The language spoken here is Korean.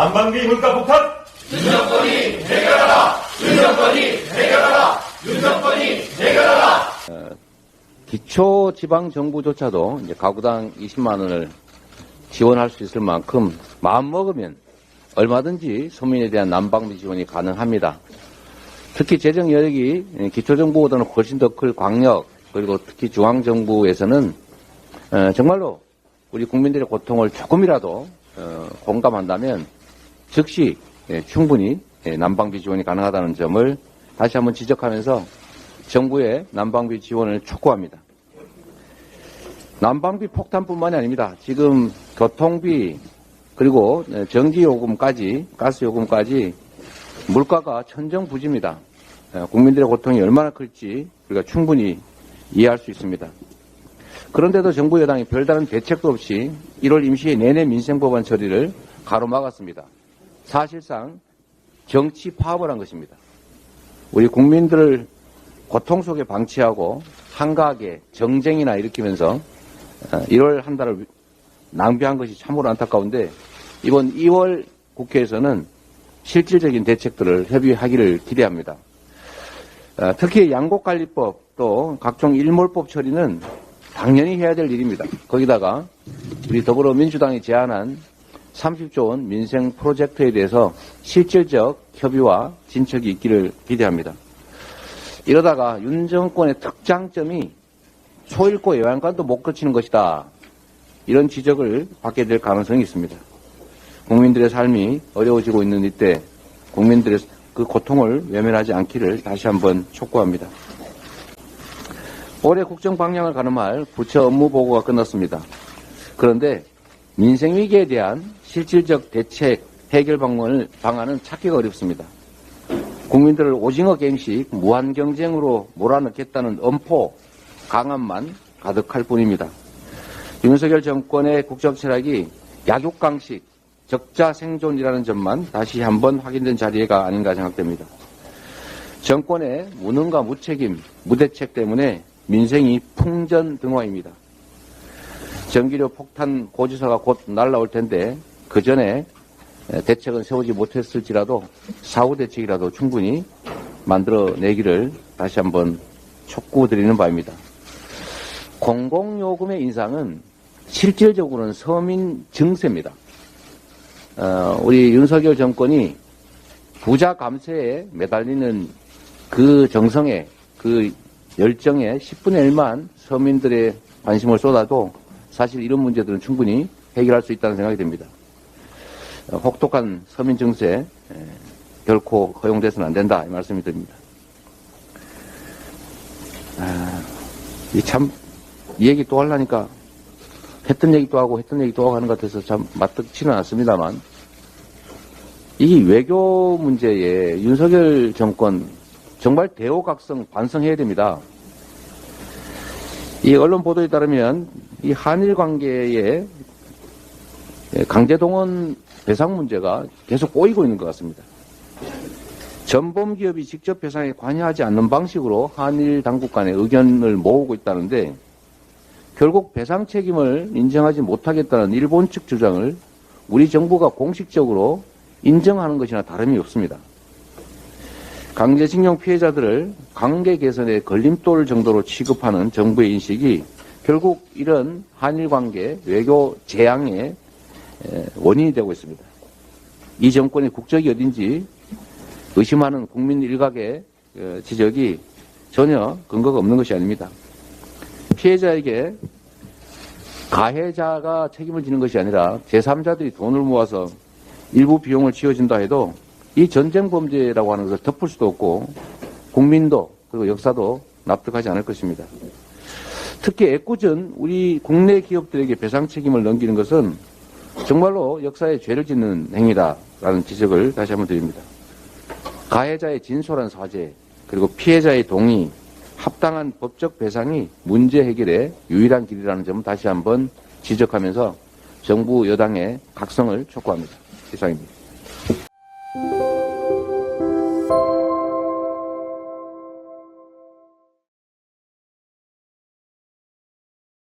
난방비 물가 폭탄. 윤 정권이 해결하라. 윤 정권이 해결하라. 윤 정권이 해결하라. 기초지방정부조차도 이제 가구당 20만 원을 지원할 수 있을 만큼 마음먹으면 얼마든지 서민에 대한 난방비 지원이 가능합니다. 특히 재정 여력이 기초정부보다는 훨씬 더 클 광역 그리고 특히 중앙정부에서는 정말로 우리 국민들의 고통을 조금이라도 공감한다면 즉시 충분히 난방비 지원이 가능하다는 점을 다시 한번 지적하면서 정부의 난방비 지원을 촉구합니다. 난방비 폭탄뿐만이 아닙니다. 지금 교통비 그리고 전기요금까지 가스요금까지 물가가 천정부지입니다. 국민들의 고통이 얼마나 클지 우리가 충분히 이해할 수 있습니다. 그런데도 정부 여당이 별다른 대책도 없이 1월 임시회 내내 민생법안 처리를 가로막았습니다. 사실상 정치 파업을 한 것입니다. 우리 국민들을 고통 속에 방치하고 한가하게 정쟁이나 일으키면서 1월 한 달을 낭비한 것이 참으로 안타까운데 이번 2월 국회에서는 실질적인 대책들을 협의하기를 기대합니다. 특히 양곡관리법 또 각종 일몰법 처리는 당연히 해야 될 일입니다. 거기다가 우리 더불어민주당이 제안한 30조 원 민생 프로젝트에 대해서 실질적 협의와 진척이 있기를 기대합니다. 이러다가 윤 정권의 특장점이 소잃고 요양관도 못 거치는 것이다. 이런 지적을 받게 될 가능성이 있습니다. 국민들의 삶이 어려워지고 있는 이때 국민들의 그 고통을 외면하지 않기를 다시 한번 촉구합니다. 올해 국정 방향을 가늠할 부처 업무 보고가 끝났습니다. 그런데 민생위기에 대한 실질적 대책 해결 방안은 찾기가 어렵습니다. 국민들을 오징어 게임식 무한 경쟁으로 몰아넣겠다는 엄포 강함만 가득할 뿐입니다. 윤석열 정권의 국정 철학이 약육강식 적자 생존이라는 점만 다시 한번 확인된 자리가 아닌가 생각됩니다. 정권의 무능과 무책임, 무대책 때문에 민생이 풍전등화입니다. 전기료 폭탄 고지서가 곧 날라올 텐데 그 전에 대책은 세우지 못했을지라도 사후 대책이라도 충분히 만들어내기를 다시 한번 촉구드리는 바입니다. 공공요금의 인상은 실질적으로는 서민 증세입니다. 우리 윤석열 정권이 부자 감세에 매달리는 그 정성에 그 열정에 10분의 1만 서민들의 관심을 쏟아도 사실 이런 문제들은 충분히 해결할 수 있다는 생각이 듭니다. 혹독한 서민 증세 결코 허용돼서는 안 된다 이 말씀이 드립니다. 이 얘기 또 하려니까 했던 얘기 또 하고 했던 얘기 또 하고 하는 것 같아서 참 맞득치는 않습니다만 이 외교 문제에 윤석열 정권 정말 대호각성 반성해야 됩니다. 이 언론 보도에 따르면 이 한일 관계의 강제동원 배상 문제가 계속 꼬이고 있는 것 같습니다. 전범기업이 직접 배상에 관여하지 않는 방식으로 한일 당국 간의 의견을 모으고 있다는데 결국 배상 책임을 인정하지 못하겠다는 일본 측 주장을 우리 정부가 공식적으로 인정하는 것이나 다름이 없습니다. 강제징용 피해자들을 관계 개선의 걸림돌 정도로 취급하는 정부의 인식이 결국 이런 한일 관계 외교 재앙의 원인이 되고 있습니다. 이 정권의 국적이 어딘지 의심하는 국민 일각의 지적이 전혀 근거가 없는 것이 아닙니다. 피해자에게 가해자가 책임을 지는 것이 아니라 제3자들이 돈을 모아서 일부 비용을 지어준다 해도 이 전쟁 범죄라고 하는 것을 덮을 수도 없고 국민도 그리고 역사도 납득하지 않을 것입니다. 특히 애꿎은 우리 국내 기업들에게 배상 책임을 넘기는 것은 정말로 역사에 죄를 짓는 행위다라는 지적을 다시 한번 드립니다. 가해자의 진솔한 사죄 그리고 피해자의 동의, 합당한 법적 배상이 문제 해결의 유일한 길이라는 점을 다시 한번 지적하면서 정부 여당의 각성을 촉구합니다. 이상입니다.